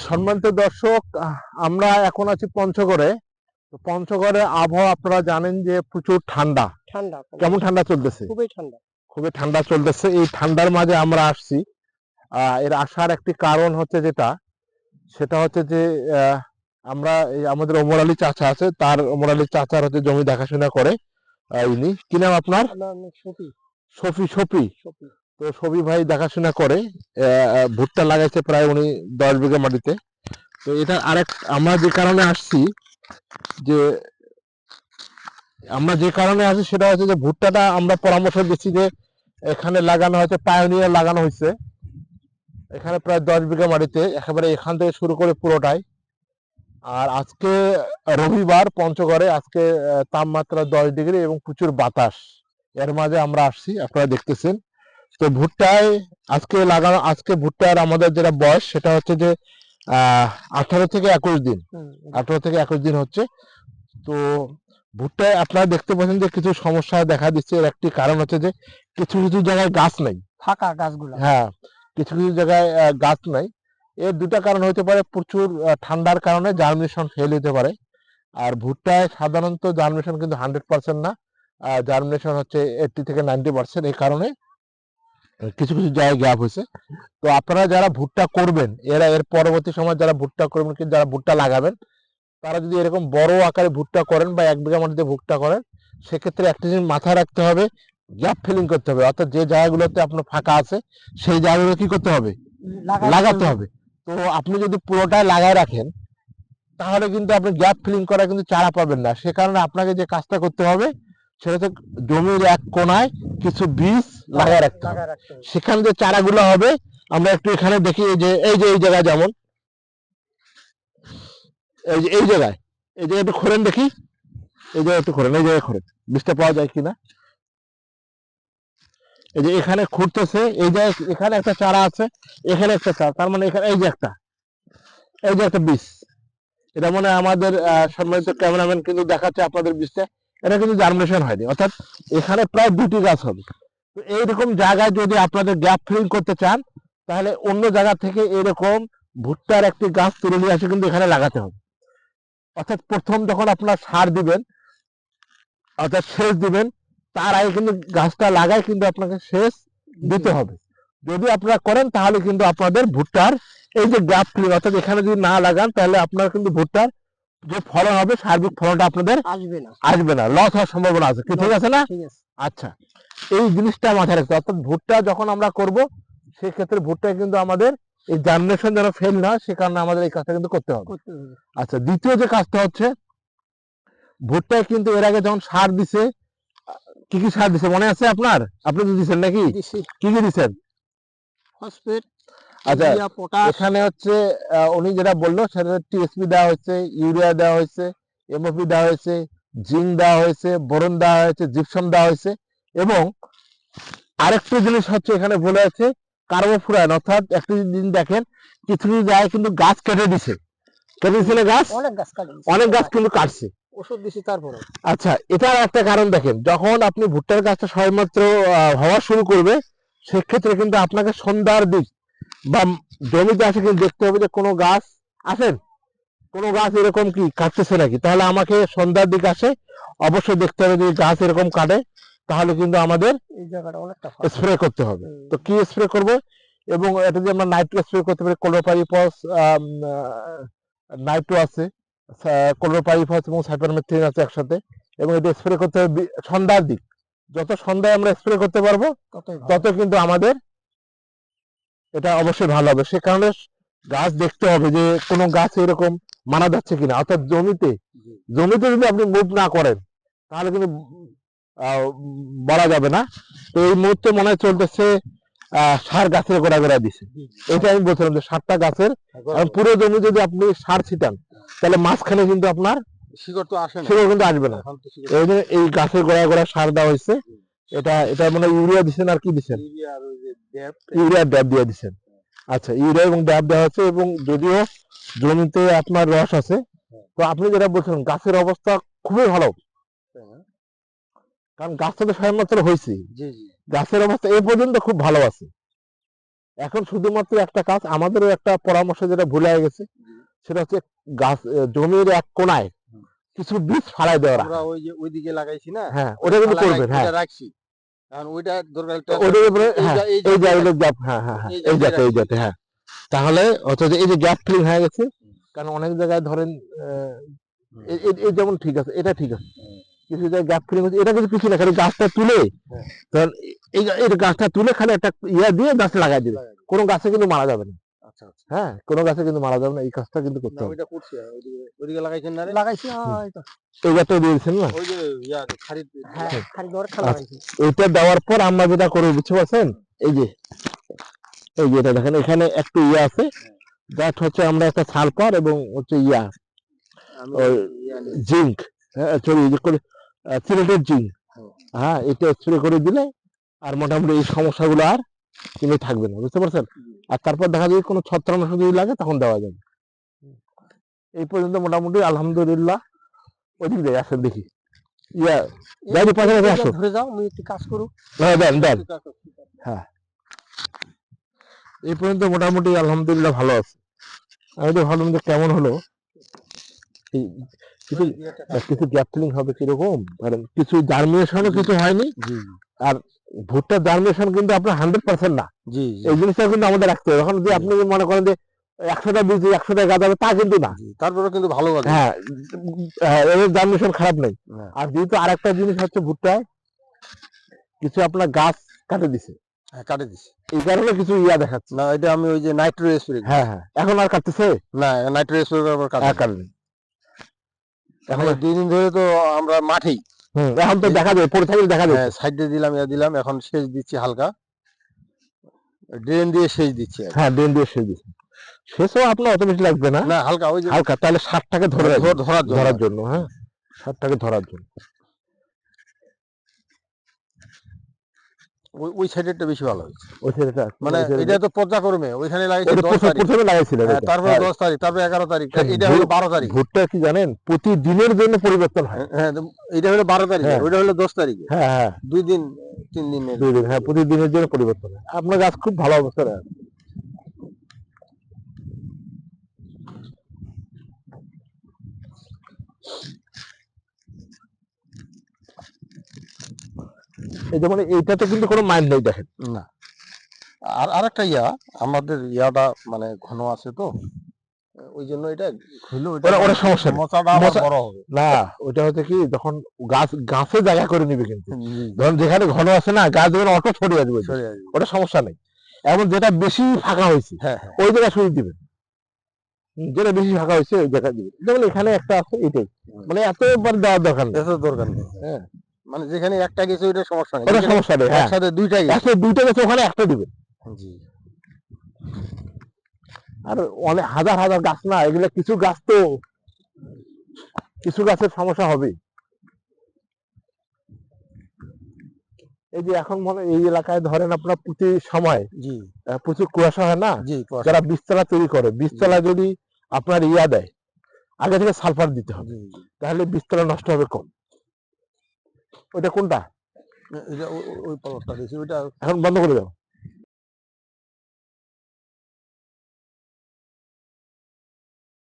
সম্মানিত দর্শক, আমরা এখন আছি পঞ্চগড়ে। তো পঞ্চগড়ে আবহাওয়া আপনারা জানেন যে প্রচুর ঠান্ডা। ঠান্ডা কেমন ঠান্ডা চলতেছে? খুবই ঠান্ডা। খুবই ঠান্ডা চলতেছে। এই ঠান্ডার মাঝে আমরা আসছি। এর আসার একটি কারণ হচ্ছে সেটা হচ্ছে যে আমরা এই আমাদের ওমর আলী চাচা আছে, তার ওমর আলী চাচার হচ্ছে জমি দেখাশোনা করে। ইনি কি নাম আপনার? শফি। শফি শফি শফি। তো শফি ভাই দেখাশোনা করে। ভুট্টা লাগাইছে প্রায় উনি 10 বিঘা মাটিতে। তো এটা আমরা যে কারণে আসছি যে সেটা হচ্ছে যে ভুট্টাটা আমরা পরামর্শ দিচ্ছি যে এখানে লাগানো হয়েছে, পায়োনিয়ার লাগানো হয়েছে এখানে প্রায় 10 বিঘা মাটিতে, একেবারে এখান থেকে শুরু করে পুরোটাই। আর আজকে রবিবার, পঞ্চগড়ে আজকে তাপমাত্রা 10 ডিগ্রি এবং প্রচুর বাতাস। এর মাঝে আমরা আসছি, আপনারা দেখতেছেন। তো ভুট্টায় আজকে ভুট্টার আমাদের যেটা বয়স সেটা হচ্ছে যে 18 থেকে 21 দিন। 18 থেকে 21 দিন হচ্ছে। তো ভুট্টায় আপনারা দেখতে পাচ্ছেন যে কিছু সমস্যা দেখা দিচ্ছে। এর একটি কারণ হচ্ছে যে কিছু কিছু জায়গায় গাছ নাই, ফাঁকা গাছগুলো। হ্যাঁ, কিছু কিছু জায়গায় গাছ নাই। এর দুটা কারণ হতে পারে। প্রচুর ঠান্ডার কারণে জার্মিনেশন ফেল হতে পারে। আর ভুট্টায় সাধারণত জার্মিনেশন কিন্তু 100% না, জার্মিনেশন হচ্ছে 80 থেকে 90%। এই কারণে কিছু কিছু জায়গায় গ্যাপ হয়েছে। তো আপনারা যারা ভুট্টা করবেন, এর পরবর্তী সময় যারা ভুট্টা করবেন, কিন্তু যারা ভুট্টা লাগাবেন, তারা যদি এরকম বড় আকারে ভুট্টা করেন বা 1 বিঘা মাটিতে ভুট্টা করেন, সেক্ষেত্রে একটা জিনিস মাথায় রাখতে হবে, গ্যাপ ফিলিং করতে হবে। অর্থাৎ যে জায়গাগুলোতে আপনার ফাঁকা আছে সেই জায়গাগুলো কি করতে হবে? লাগাতে হবে। তো আপনি যদি পুরোটাই লাগায় রাখেন তাহলে কিন্তু আপনি গ্যাপ ফিলিং করা কিন্তু চারা পাবেন না। সে কারণে আপনাকে যে কাজটা করতে হবে সেটা হচ্ছে জমির এক কোনায় কিছু বীজ লাগায় রাখতে হবে। সেখানে যে চারাগুলো হবে আমরা একটু এখানে দেখি, এই জায়গায়, যেমন এই জায়গায় একটু খোরেন দেখি, এই জায়গায় একটু খোরেন, এই জায়গায় খোরেন, বীজটা পাওয়া যায় কিনা। এই যে এখানে খুঁড়তেছে, এই জায়গায় এখানে একটা চারা আছে, এখানে একটা চারা, তার মানে এখানে এই যে একটা বীজ। এটা মনে হয় আমাদের সম্মানিত ক্যামেরাম্যান কিন্তু দেখাচ্ছে আপনাদের বীজটা। এটা কিন্তু জার্মিনেশন হয়নি, অর্থাৎ এখানে প্রায় 2টি গাছ হবে। তো এইরকম জায়গায় যদি আপনাদের গ্যাপ ফিলিং করতে চান, তাহলে অন্য জায়গা থেকে এরকম ভুট্টার একটি গাছ তুলে নিয়ে আসে কিন্তু এখানে লাগাতে হবে। অর্থাৎ প্রথম যখন আপনার সার দিবেন, অর্থাৎ সেচ দিবেন, তার আগে কিন্তু গাছটা লাগায় কিন্তু আপনাকে সেচ দিতে হবে। যদি আপনারা করেন তাহলে কিন্তু আপনাদের ভুট্টার এই যে গ্যাপ ফিলিং, অর্থাৎ এখানে যদি না লাগান তাহলে আপনার কিন্তু ভুট্টার যে ফলন হবে, সার্বিক ফলনটা আপনাদের আসবে না, লস হওয়ার সম্ভাবনা আছে। ঠিক আছে না? আচ্ছা, এই জিনিসটা মাথায় রাখতে। অর্থাৎ ভুট্টা যখন আমরা করব, সেক্ষেত্রে ভুট্টায় কিন্তু আমাদের এই জার্মিনেশন যেন ফেল না, সে কারণে আমাদের এই কাজটা কিন্তু করতে হবে। আচ্ছা, দ্বিতীয় যে কাজটা হচ্ছে, ভুট্টায় কিন্তু এর আগে যখন সার দিছে, কি কি সার দিছে মনে আছে আপনার? আপনি তো দিচ্ছেন নাকি? কি কি দিচ্ছেন? ফসফেট। আচ্ছা, এখানে হচ্ছে উনি যেটা বললো সেটা টিএসপি দেওয়া হয়েছে, ইউরিয়া দেওয়া হয়েছে, এমওপি দেওয়া হয়েছে, জিঙ্ক দেওয়া হয়েছে, বোরন দেওয়া হয়েছে, জিপসাম দেওয়া হয়েছে, এবং আরেকটা জিনিস হচ্ছে এখানে বলে আছে কার্বোফুরান। অর্থাৎ একটা জিনিস দেখেন, কিছু জায়গায় কিন্তু গাছ কেটে দিছে, গাছ, অনেক গাছ কিন্তু কাটছে, ওষুধ দিছি তারপরে। আচ্ছা, এটার একটা কারণ দেখেন, যখন আপনি ভুট্টার গাছটা সবেমাত্র হওয়া শুরু করবে, সেক্ষেত্রে কিন্তু আপনাকে সন্ধ্যার দিক বা জমিতে আসে কিন্তু দেখতে হবে যে কোনো গাছ কোনো গাছ এরকম কি কাটতেছে নাকি। তাহলে আমাকে সন্ধ্যার দিক আসে অবশ্যই দেখতে হবে যে গাছ এরকম কাটে, তাহলে কিন্তু আমাদের এই জায়গাটা অনেকটা স্প্রে করতে হবে। তো কি স্প্রে করব? এবং এটা যে আমরা নাইট্রো স্প্রে করতে পারি, ক্লোরোপাইরিফস, নাইট্রো আছে, ক্লোরোপাইরিফস এবং সাইপারমেথ্রিন আছে একসাথে, এবং এটা স্প্রে করতে হবে সন্ধ্যার দিক। যত সন্ধ্যায় আমরা স্প্রে করতে পারবো তত কিন্তু আমাদের এটা অবশ্যই ভালো হবে। সে কারণে গাছ দেখতে হবে যে কোনো গাছ এরকম মারা যাচ্ছে কিনা। অর্থাৎ জমিতে যদি আপনি মুভ না করেন তাহলে কিন্তু বলা যাবে না। তো এই মুহূর্তে মনে হয় চলতেছে সার গাছের গোড়া দিছে। এটা আমি বলছিলাম যে সারটা গাছের, পুরো জমি যদি আপনি সার ছিটান তাহলে মাঝখানে কিন্তু আপনার শিকড় কিন্তু আসবে না। এই গাছের গোড়া সার দেওয়া হয়েছে। এটা মানে ইউরিয়া দিচ্ছেন, আর কি দিচ্ছেন? ইউরিয়া ড্যাব দিয়ে দিচ্ছেন। আচ্ছা, ইউরিয়া এবং ড্যাব দেওয়া হচ্ছে, এবং যদিও জমিতে আপনার রস আছে। তো আপনি যেটা বলছেন গাছের অবস্থা খুবই ভালো, কারণ গাছটা তো সবেমাত্র হয়েছে, গাছের অবস্থা এ পর্যন্ত খুব ভালো আছে। এখন শুধুমাত্র একটা কাজ, আমাদেরও একটা পরামর্শ যেটা ভুলে গেছে, সেটা হচ্ছে গাছ জমির এক কোনায় কিছু বীজ ফালাই দেওয়া। আমরা ওই যে ওইদিকে লাগাইছি না, হ্যাঁ ওটা কিন্তু করবেন। হ্যাঁ রাখছি, কারণ ওইটা দরকার ওটার উপরে হ্যাঁ এই জায়গাগুলো গ্যাপ, হ্যাঁ হ্যাঁ হ্যাঁ এই জাতে হ্যাঁ, তাহলে অথচ এই যে গ্যাপ ফিলিং হয়ে গেছে। কারণ অনেক জায়গায় ধরেন এই যেমন ঠিক আছে, এটা ঠিক আছে, কিছু জায়গায় গ্যাপ ফিলিং হচ্ছে, এটা কিন্তু কিছু না, খালি গাছটা তুলে ধরেন এই গাছটা তুলে খালি একটা ইয়া দিয়ে গাছে লাগাই দিবে, কোনো গাছে কিন্তু মারা যাবে না। আচ্ছা আচ্ছা, হ্যাঁ কোনো গাছে কিন্তু মারা যাবে না, এই কাজটা কিন্তু করতে হবে। ওইটা করছি, ওইদিকে লাগাইছেন না? লাগাইছি, এই গাছটা দিয়েছেন না, ওই যে খাড়ি, হ্যাঁ খাড়ি দেওয়ার লাগাইছি। এটা দেওয়ার পর আমরা যেটা করবো বুঝতে পারছেন, এই যে এটা দেখেন এখানে একটু ইয়া আছে, দ্যাট হচ্ছে আমরা একটা সালফার এবং হচ্ছে জিঙ্ক, সিলেটেড জিঙ্ক, হ্যাঁ এটা স্প্রে করে দিলে আর মোটামুটি এই সমস্যাগুলো আর কিন্তু থাকবে না, বুঝতে পারছেন। আর তারপর দেখা যায় কোনো ছত্রাকনাশক যদি লাগে তখন দেওয়া যাবে। এই পর্যন্ত মোটামুটি আলহামদুলিল্লাহ। ওইদিক দিয়ে আসেন দেখি, গাড়ি পাশাপাশি আসো, ধরে যাও, আমি একটু কাজ করুক। হ্যাঁ দেন দেন, হ্যাঁ এই পর্যন্ত মোটামুটি আলহামদুলিল্লাহ ভালো আছে। আমি তো ভাবলাম যে কেমন হলো, কিছু কিছু গ্যাপ ফিলিং হবে কিরকম, কারণ কিছু জার্মিনেশনও কিছু হয়নি, আর ভুট্টার জার্মিনেশন কিন্তু আপনার 100% না। এই জিনিসটা কিন্তু আমাদের রাখতে হবে। এখন যদি আপনি মনে করেন যে 100টা বীজ 100টা গাছ হবে, তা কিন্তু না, তারপরে কিন্তু ভালো গাছ। হ্যাঁ এর জার্মিনেশন খারাপ নেই। আর যেহেতু আরেকটা জিনিস হচ্ছে ভুট্টায় কিছু আপনার গাছ কাটে দিছে, এই কারণে কিছু ইয়া দেখাচ্ছে না। এটা আমি ওই যে নাইট্রো স্প্রে, হ্যাঁ হ্যাঁ এখন আর কাটতেছে না, নাইট্রো স্প্রে করার কারণে এখন 2 দিন ধরে তো আমরা মাঠেই, এখন তো দেখা যায় পড়ে থাকলে দেখা যায়, সাইডে দিলাম, এখন সেচ দিচ্ছি হালকা, ড্রেন দিয়ে সেচ দিচ্ছি। হ্যাঁ ড্রেন দিয়ে সেচ দিচ্ছি, সেচও আপনার অত বেশি লাগবে না, হালকা, ওই যে হালকা, তাহলে সারটাকে ধরার জন্য, হ্যাঁ সারটাকে ধরার জন্য। ওই সাইডেরটা বেশি ভালো হয়েছে, ওই সাইডটা মানে এটা তো পর্যায়ক্রমে ওইখানে লাগাইছে 10 তারিখ, প্রথমে লাগাইছিলেন, তারপরে 10 তারিখ, তারপরে 11 তারিখ, এটা হলো 12 তারিখ। ভুট্টা কি জানেন প্রতিদিনের জন্য পরিবর্তন হয়, হ্যাঁ এটা হলো 12 তারিখ, ওইটা হলো 10 তারিখ, হ্যাঁ হ্যাঁ 2 দিন 3 দিন, হ্যাঁ প্রতিদিনের জন্য পরিবর্তন হয়। আপনার গাছ খুব ভালো অবস্থায় আছে। এই যেমন এইটাতে কিন্তু কোনো মাইন্ড নেই দেখেন না। আর আরেকটা আমাদের মানে ঘন আছে তো, ওই জন্য এটা হইলো, ওটা সমস্যা বড় হবে না। ওটা হচ্ছে কি যখন গাছে জায়গা করে নিবে, কিন্তু ধরুন যেখানে ঘন আছে না, গাছ যখন অটো ছড়িয়ে আসবে, ওটা সমস্যা নেই। এমন যেটা বেশি ফাঁকা হয়েছে ওই জায়গায় সুযোগ দিবেন, যেটা বেশি ফাঁকা হয়েছে ওই জায়গায় দিবেন। যেমন এখানে একটা আছে, এটাই মানে এতবার দেওয়ার দরকার নেই, হ্যাঁ মানে যেখানে একটা গেছে ওইটা সমস্যা নেই, ওটা সমস্যা নেই, হ্যাঁ একসাথে দুইটা গেছে ওখানে একটা দিবেন। আর অনেক হাজার হাজার গাছ না এগুলো, কিছু গাছ তো কিছু গাছের সমস্যা হবে। এই যে এখন মনে এই এলাকায় ধরেন আপনার প্রতি সময় প্রচুর কুয়াশা হয় না, যারা বীজতলা তৈরি করে, বীজতলা যদি আপনার দেয় আগে থেকে সালফার দিতে হবে, তাহলে বীজতলা নষ্ট হবে কম। ওইটা কোনটা? ওই পলটটা দিয়েছি, ওইটা এখন বন্ধ করে দাও।